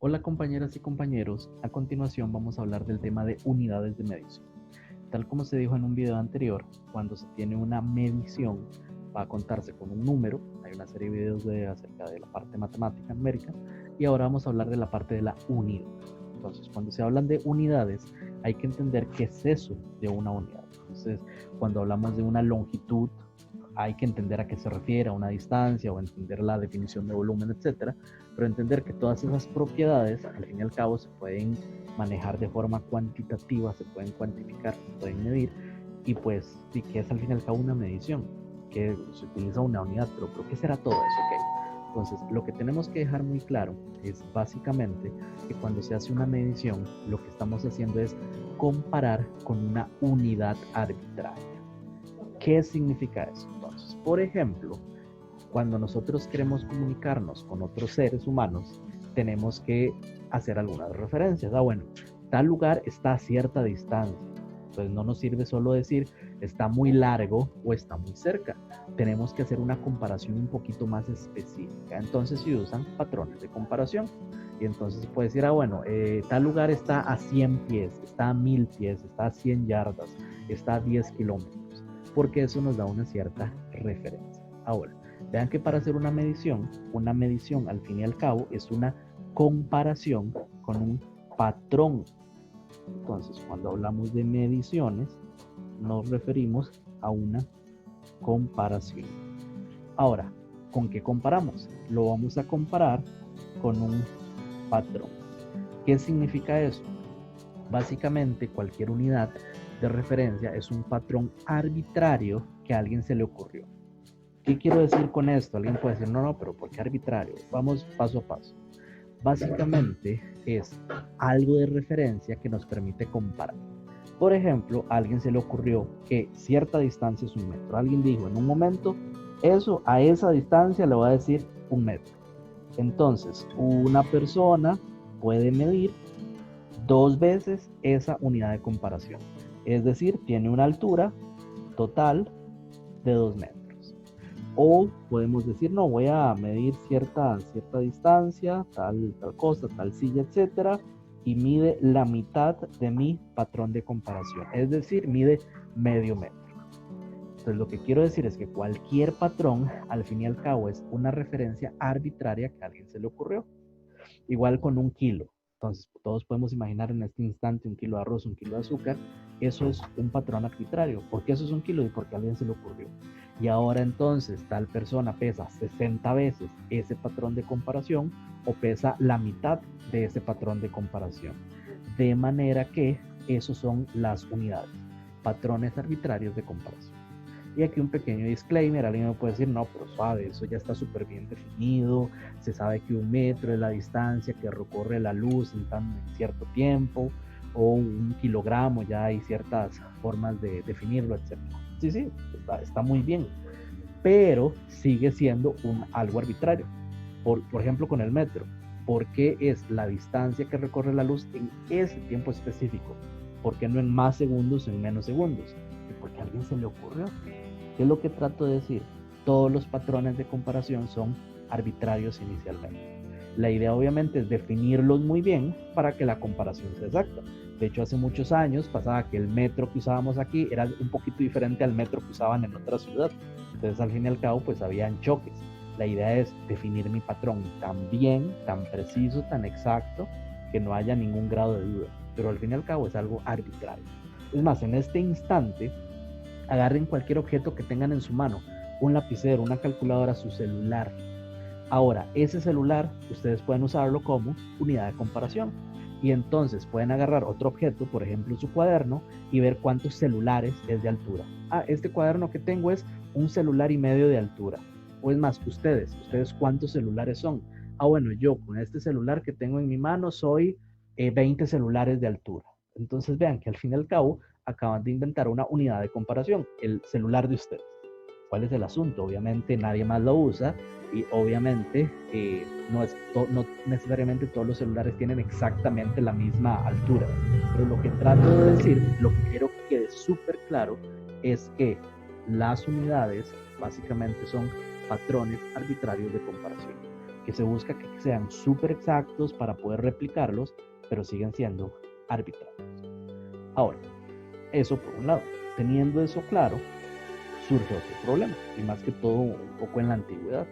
Hola compañeras y compañeros, a continuación vamos a hablar del tema de unidades de medición. Tal como se dijo en un video anterior, cuando se tiene una medición va a contarse con un número, hay una serie de videos acerca de la parte matemática numérica y ahora vamos a hablar de la parte de la unidad. Entonces, cuando se hablan de unidades, hay que entender qué es eso de una unidad. Entonces, cuando hablamos de una longitud, hay que entender a qué se refiere, a una distancia o entender la definición de volumen, etcétera, pero entender que todas esas propiedades, al fin y al cabo, se pueden manejar de forma cuantitativa, se pueden cuantificar, se pueden medir, y pues, sí que es al fin y al cabo una medición, que se utiliza una unidad, pero ¿qué será todo eso? Okay. Entonces, lo que tenemos que dejar muy claro es básicamente que cuando se hace una medición, lo que estamos haciendo es comparar con una unidad arbitraria. ¿Qué significa eso? Entonces, por ejemplo, cuando nosotros queremos comunicarnos con otros seres humanos, tenemos que hacer algunas referencias. Bueno, tal lugar está a cierta distancia. Entonces no nos sirve solo decir está muy largo o está muy cerca. Tenemos que hacer una comparación un poquito más específica. Entonces se usan patrones de comparación. Y entonces se puede decir, tal lugar está a 100 pies, está a 1000 pies, está a 100 yardas, está a 10 kilómetros, porque eso nos da una cierta referencia. Ahora, vean que para hacer una medición al fin y al cabo es una comparación con un patrón. Entonces, cuando hablamos de mediciones, nos referimos a una comparación. Ahora, ¿con qué comparamos? Lo vamos a comparar con un patrón. ¿Qué significa eso? Básicamente, cualquier unidad de referencia es un patrón arbitrario que a alguien se le ocurrió. ¿Qué quiero decir con esto? Alguien puede decir, no, pero ¿por qué arbitrario? Vamos paso a paso. Básicamente es algo de referencia que nos permite comparar. Por ejemplo, a alguien se le ocurrió que cierta distancia es un metro. Alguien dijo en un momento, eso a esa distancia le va a decir un metro. Entonces, una persona puede medir dos veces esa unidad de comparación. Es decir, tiene una altura total de 2 metros. O podemos decir, no, voy a medir cierta distancia, tal cosa, tal silla, etcétera, y mide la mitad de mi patrón de comparación. Es decir, mide medio metro. Entonces, lo que quiero decir es que cualquier patrón, al fin y al cabo, es una referencia arbitraria que a alguien se le ocurrió. Igual con un kilo. Entonces, todos podemos imaginar en este instante un kilo de arroz, un kilo de azúcar. Eso es un patrón arbitrario. ¿Por qué eso es un kilo? Y porque a alguien se le ocurrió. Y ahora entonces tal persona pesa 60 veces ese patrón de comparación o pesa la mitad de ese patrón de comparación. De manera que esos son las unidades, patrones arbitrarios de comparación. Y aquí un pequeño disclaimer, alguien me puede decir, no, pero suave, eso ya está súper bien definido, se sabe que un metro es la distancia que recorre la luz en cierto tiempo, o un kilogramo, ya hay ciertas formas de definirlo, etc. Sí, sí, está muy bien, pero sigue siendo algo arbitrario. Por ejemplo, con el metro, ¿por qué es la distancia que recorre la luz en ese tiempo específico? ¿Por qué no en más segundos o en menos segundos? Porque a alguien se le ocurrió. ¿Qué es lo que trato de decir? Todos los patrones de comparación son arbitrarios inicialmente. La idea obviamente es definirlos muy bien para que la comparación sea exacta. De hecho, hace muchos años pasaba que el metro que usábamos aquí era un poquito diferente al metro que usaban en otra ciudad. Entonces, al fin y al cabo, pues habían choques. La idea es definir mi patrón tan bien, tan preciso, tan exacto, que no haya ningún grado de duda. Pero al fin y al cabo es algo arbitrario. Es más, en este instante, agarren cualquier objeto que tengan en su mano, un lapicero, una calculadora, su celular. Ahora, ese celular ustedes pueden usarlo como unidad de comparación. Y entonces pueden agarrar otro objeto, por ejemplo su cuaderno, y ver cuántos celulares es de altura. Este cuaderno que tengo es un celular y medio de altura. O es más, ustedes cuántos celulares son. Bueno, yo con este celular que tengo en mi mano soy 20 celulares de altura. Entonces vean que al fin y al cabo acaban de inventar una unidad de comparación, el celular de ustedes. ¿Cuál es el asunto? Obviamente nadie más lo usa y obviamente no necesariamente todos los celulares tienen exactamente la misma altura. Pero lo que trato de decir, lo que quiero que quede súper claro es que las unidades básicamente son patrones arbitrarios de comparación que se busca que sean súper exactos para poder replicarlos, pero siguen siendo arbitrarios. Ahora, eso por un lado. Teniendo eso claro, surge otro problema, y más que todo un poco en la antigüedad.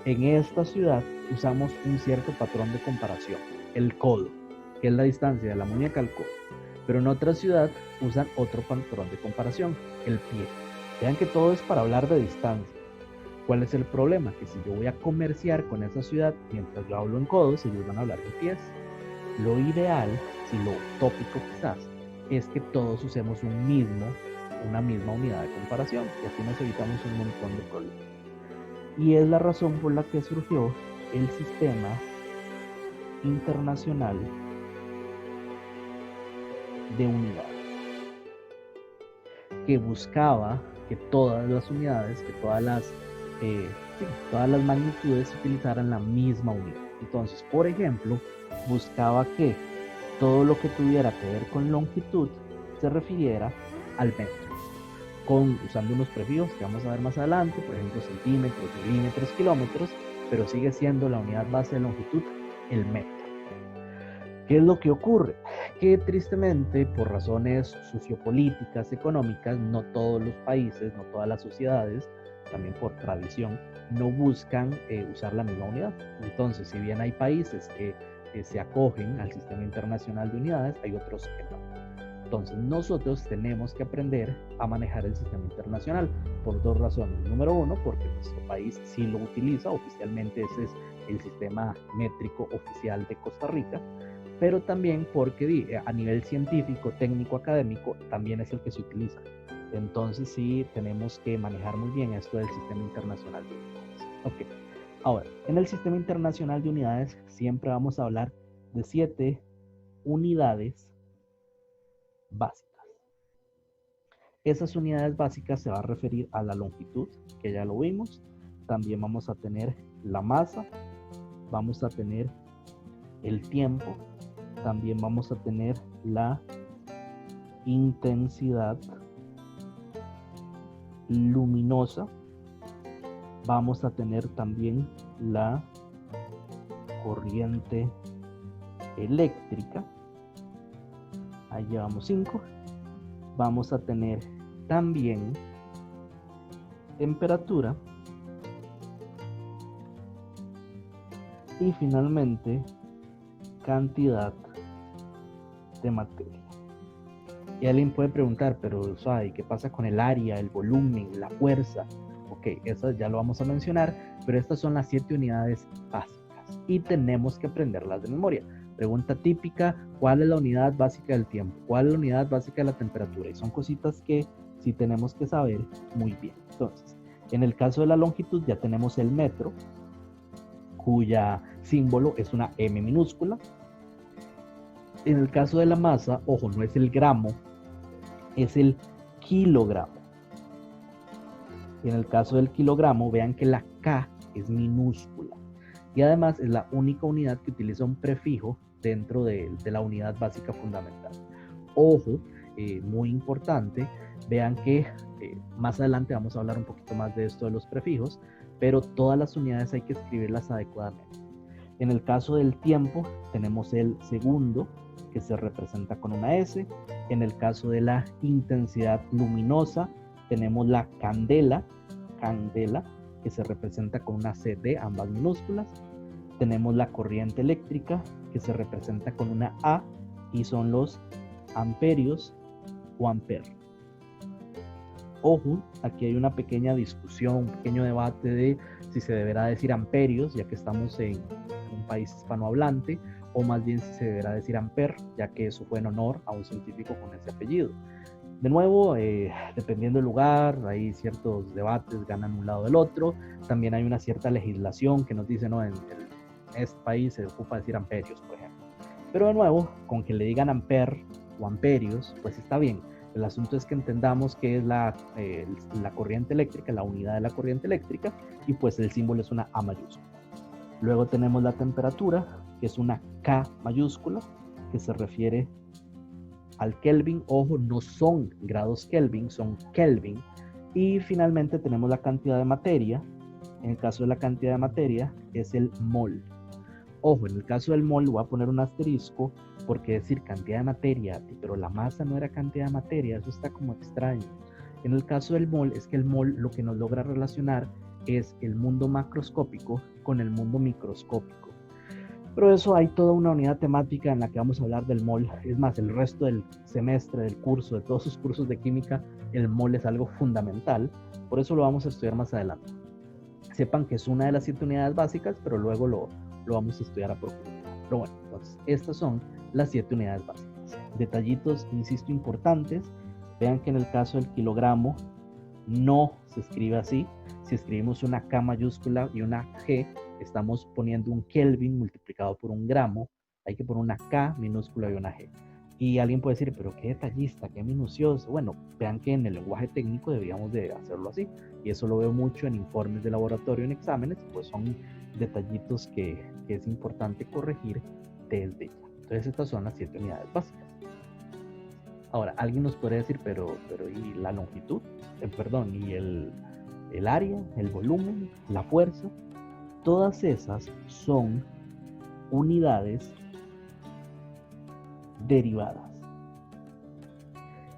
En esta ciudad usamos un cierto patrón de comparación, el codo, que es la distancia de la muñeca al codo. Pero en otra ciudad usan otro patrón de comparación, el pie. Vean que todo es para hablar de distancia. ¿Cuál es el problema? Que si yo voy a comerciar con esa ciudad, mientras yo hablo en codos, ellos van a hablar en pies. Lo ideal, si lo utópico quizás, es que todos usemos una misma unidad de comparación, y así nos evitamos un montón de problemas. Y es la razón por la que surgió el sistema internacional de unidades, que buscaba que todas las unidades, que todas las magnitudes utilizaran la misma unidad. Entonces, por ejemplo, buscaba que todo lo que tuviera que ver con longitud se refiriera al metro, usando unos prefijos que vamos a ver más adelante, por ejemplo, centímetros, milímetros, kilómetros, pero sigue siendo la unidad base de longitud el metro. ¿Qué es lo que ocurre? Que tristemente, por razones sociopolíticas, económicas, no todos los países, no todas las sociedades, también por tradición, no buscan usar la misma unidad. Entonces, si bien hay países que se acogen al sistema internacional de unidades, hay otros que no. Entonces, nosotros tenemos que aprender a manejar el sistema internacional por dos razones. Número uno, porque nuestro país sí lo utiliza, oficialmente ese es el sistema métrico oficial de Costa Rica, pero también porque a nivel científico, técnico, académico, también es el que se utiliza. Entonces sí tenemos que manejar muy bien esto del sistema internacional de unidades. Ok, ahora, en el sistema internacional de unidades siempre vamos a hablar de 7 unidades básicas. Esas unidades básicas se va a referir a la longitud, que ya lo vimos. También vamos a tener la masa, vamos a tener el tiempo, también vamos a tener la intensidad luminosa, vamos a tener también la corriente eléctrica, ahí llevamos 5, vamos a tener también temperatura y finalmente cantidad de materia. Y alguien puede preguntar, pero ¿sabe qué pasa con el área, el volumen, la fuerza? Ok, esas ya lo vamos a mencionar, pero estas son las 7 unidades básicas y tenemos que aprenderlas de memoria. Pregunta típica, ¿cuál es la unidad básica del tiempo? ¿Cuál es la unidad básica de la temperatura? Y son cositas que sí tenemos que saber muy bien. Entonces, en el caso de la longitud ya tenemos el metro, cuya símbolo es una M minúscula. En el caso de la masa, ojo, no es el gramo, es el kilogramo. Y en el caso del kilogramo, vean que la K es minúscula. Y además es la única unidad que utiliza un prefijo dentro de la unidad básica fundamental. Ojo, muy importante, vean que más adelante vamos a hablar un poquito más de esto de los prefijos, pero todas las unidades hay que escribirlas adecuadamente. En el caso del tiempo, tenemos el segundo, que se representa con una S. En el caso de la intensidad luminosa, tenemos la candela, que se representa con una CD, ambas minúsculas. Tenemos la corriente eléctrica, que se representa con una A, y son los amperios o amperes. Ojo, aquí hay una pequeña discusión, un pequeño debate de si se deberá decir amperios, ya que estamos en un país hispanohablante, o más bien si se deberá decir amper, ya que eso fue en honor a un científico con ese apellido. De nuevo, dependiendo del lugar, hay ciertos debates, ganan un lado del otro. También hay una cierta legislación que nos dice, no, en este país se ocupa decir amperios, por ejemplo. Pero de nuevo, con que le digan amper o amperios, pues está bien. El asunto es que entendamos qué es la corriente eléctrica, la unidad de la corriente eléctrica, y pues el símbolo es una A mayúscula. Luego tenemos la temperatura, que es una K mayúscula, que se refiere al Kelvin. Ojo, no son grados Kelvin, son Kelvin. Y finalmente tenemos la cantidad de materia, En el caso de la cantidad de materia es el mol. Ojo, en el caso del mol voy a poner un asterisco porque decir cantidad de materia, pero la masa no era cantidad de materia, eso está como extraño. En el caso del mol es que el mol lo que nos logra relacionar es el mundo macroscópico con el mundo microscópico. Pero eso hay toda una unidad temática en la que vamos a hablar del mol. Es más, el resto del semestre, del curso, de todos sus cursos de química, el mol es algo fundamental. Por eso lo vamos a estudiar más adelante. Sepan que es una de las 7 unidades básicas, pero luego lo vamos a estudiar a profundidad. Pero bueno, entonces, estas son las 7 unidades básicas. Detallitos, insisto, importantes. Vean que en el caso del kilogramo no se escribe así. Si escribimos una K mayúscula y una G, estamos poniendo un Kelvin multiplicado por un gramo. Hay que poner una K minúscula y una G. Y alguien puede decir, pero qué detallista, qué minucioso. Bueno, vean que en el lenguaje técnico debíamos de hacerlo así. Y eso lo veo mucho en informes de laboratorio, en exámenes, pues son detallitos que es importante corregir desde ya. Entonces estas son las 7 unidades básicas. Ahora, alguien nos podría decir, pero ¿y la longitud? Perdón, ¿y el área, el volumen, la fuerza? Todas esas son unidades derivadas.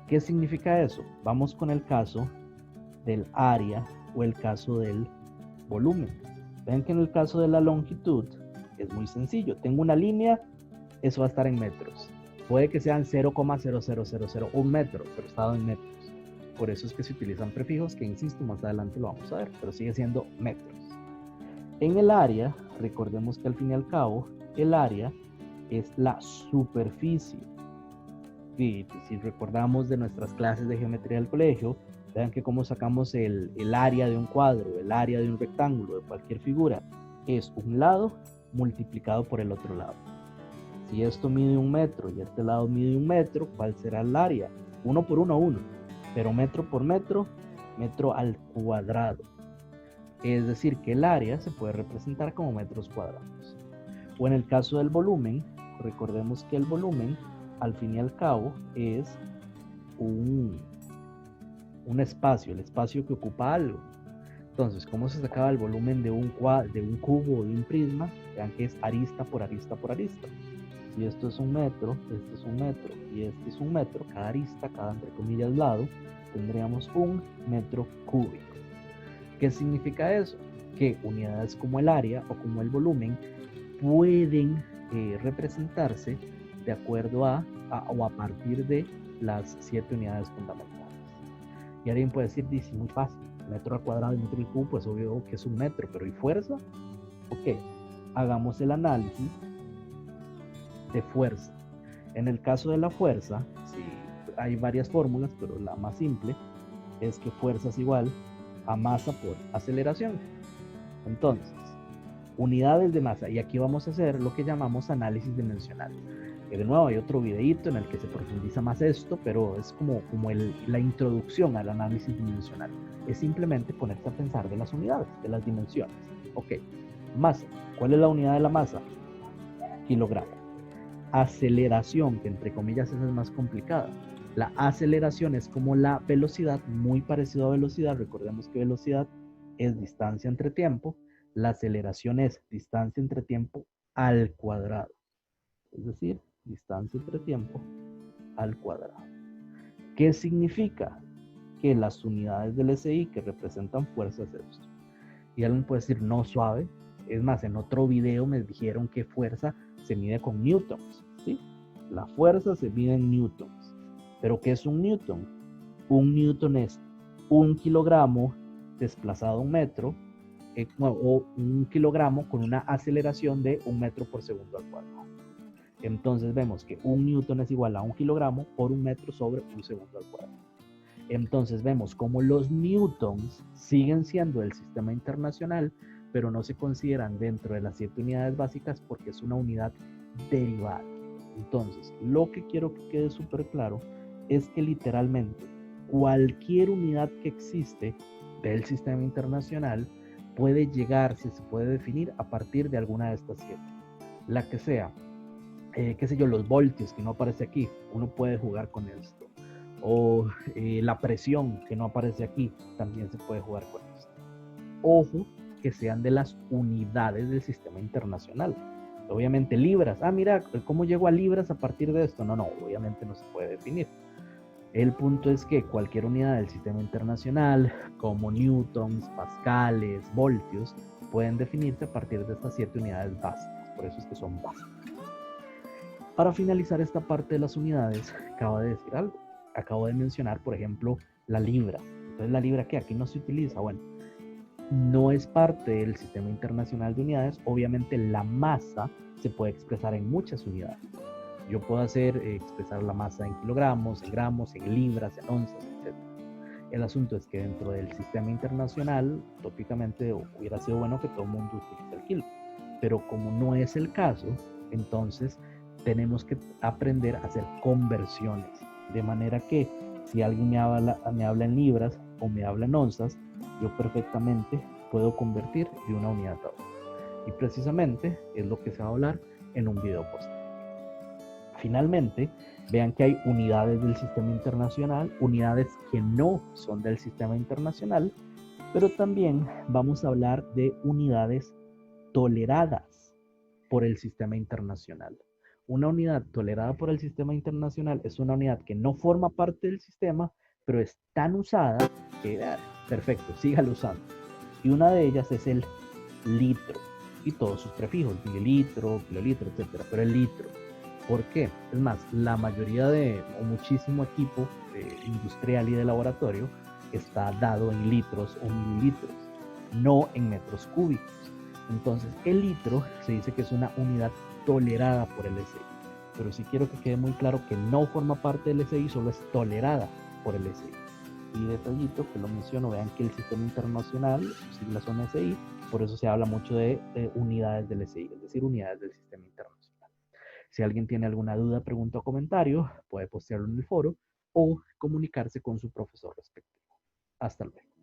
¿Qué significa eso? Vamos con el caso del área o el caso del volumen. Ven que en el caso de la longitud es muy sencillo. Tengo una línea, eso va a estar en metros. Puede que sean 0,0001 metro, pero está en metros. Por eso es que se utilizan prefijos que, insisto, más adelante lo vamos a ver, pero sigue siendo metros. En el área, recordemos que al fin y al cabo, el área es la superficie. Y si recordamos de nuestras clases de geometría del colegio, vean que cómo sacamos el área de un cuadro, el área de un rectángulo, de cualquier figura, es un lado multiplicado por el otro lado. Si esto mide 1 metro y este lado mide 1 metro, ¿cuál será el área? 1 por 1, 1. Pero metro por metro, metro al cuadrado. Es decir, que el área se puede representar como metros cuadrados. O en el caso del volumen, recordemos que el volumen, al fin y al cabo, es un espacio, el espacio que ocupa algo. Entonces, ¿cómo se sacaba el volumen de un cubo o de un prisma? Vean que es arista por arista por arista. Si esto es 1 metro, este es 1 metro y este es 1 metro, cada arista, cada entre comillas lado, tendríamos 1 metro cúbico. ¿Qué significa eso? Que unidades como el área o como el volumen pueden representarse de acuerdo a o a partir de las 7 unidades fundamentales. Y alguien puede decir, dice, muy fácil, metro al cuadrado y metro al cubo, pues obvio que es 1 metro, pero ¿y fuerza? Ok, hagamos el análisis de fuerza. En el caso de la fuerza, sí, hay varias fórmulas, pero la más simple es que fuerza es igual a masa por aceleración. Entonces, unidades de masa, y aquí vamos a hacer lo que llamamos análisis dimensional. Que de nuevo hay otro videito en el que se profundiza más esto, pero es como la introducción al análisis dimensional. Es simplemente ponerse a pensar de las unidades, de las dimensiones. Ok, masa. ¿Cuál es la unidad de la masa? Kilogramo. Aceleración, que entre comillas es más complicada. La aceleración es como la velocidad, muy parecido a velocidad. Recordemos que velocidad es distancia entre tiempo. La aceleración es distancia entre tiempo al cuadrado. Es decir, distancia entre tiempo al cuadrado. ¿Qué significa? Que las unidades del SI que representan fuerzas es esto. Y alguien puede decir, no, suave. Es más, en otro video me dijeron que fuerza se mide con newtons, ¿sí? La fuerza se mide en newtons. ¿Pero qué es un newton? Un newton es 1 kilogramo desplazado 1 metro, o 1 kilogramo con una aceleración de 1 metro por segundo al cuadrado. Entonces vemos que 1 newton es igual a 1 kilogramo por 1 metro sobre 1 segundo al cuadrado. Entonces vemos cómo los newtons siguen siendo el sistema internacional, pero no se consideran dentro de las 7 unidades básicas porque es una unidad derivada. Entonces, lo que quiero que quede súper claro es que literalmente cualquier unidad que existe del sistema internacional puede llegarse, se puede definir a partir de alguna de estas 7. La que sea, qué sé yo, los voltios que no aparece aquí, uno puede jugar con esto. O la presión que no aparece aquí, también se puede jugar con esto. Ojo, que sean de las unidades del sistema internacional. Obviamente libras, mira, ¿cómo llego a libras a partir de esto? No, obviamente no se puede definir. El punto es que cualquier unidad del sistema internacional, como newtons, pascales, voltios, pueden definirse a partir de estas 7 unidades básicas. Por eso es que son básicas. Para finalizar esta parte de las unidades, acabo de decir algo. Acabo de mencionar, por ejemplo, la libra. Entonces, ¿la libra qué? Aquí no se utiliza. Bueno, no es parte del sistema internacional de unidades. Obviamente, la masa se puede expresar en muchas unidades. Yo puedo expresar la masa en kilogramos, en gramos, en libras, en onzas, etc. El asunto es que dentro del sistema internacional, tópicamente hubiera sido bueno que todo el mundo utilice el kilo. Pero como no es el caso, entonces tenemos que aprender a hacer conversiones. De manera que si alguien me habla en libras o me habla en onzas, yo perfectamente puedo convertir de una unidad a otra. Y precisamente es lo que se va a hablar en un video posterior. Finalmente, vean que hay unidades del sistema internacional, unidades que no son del sistema internacional, pero también vamos a hablar de unidades toleradas por el sistema internacional. Una unidad tolerada por el sistema internacional es una unidad que no forma parte del sistema, pero es tan usada que, perfecto, sígalo usando. Y una de ellas es el litro y todos sus prefijos, mililitro, kilolitro, etc. Pero el litro. ¿Por qué? Es más, la mayoría o muchísimo equipo industrial y de laboratorio está dado en litros o mililitros, no en metros cúbicos. Entonces, el litro se dice que es una unidad tolerada por el SI. Pero sí quiero que quede muy claro que no forma parte del SI, solo es tolerada por el SI. Y detallito que lo menciono, vean que el sistema internacional, sus siglas son SI, por eso se habla mucho de unidades del SI, es decir, unidades del sistema internacional. Si alguien tiene alguna duda, pregunta o comentario, puede postearlo en el foro o comunicarse con su profesor respectivo. Hasta luego.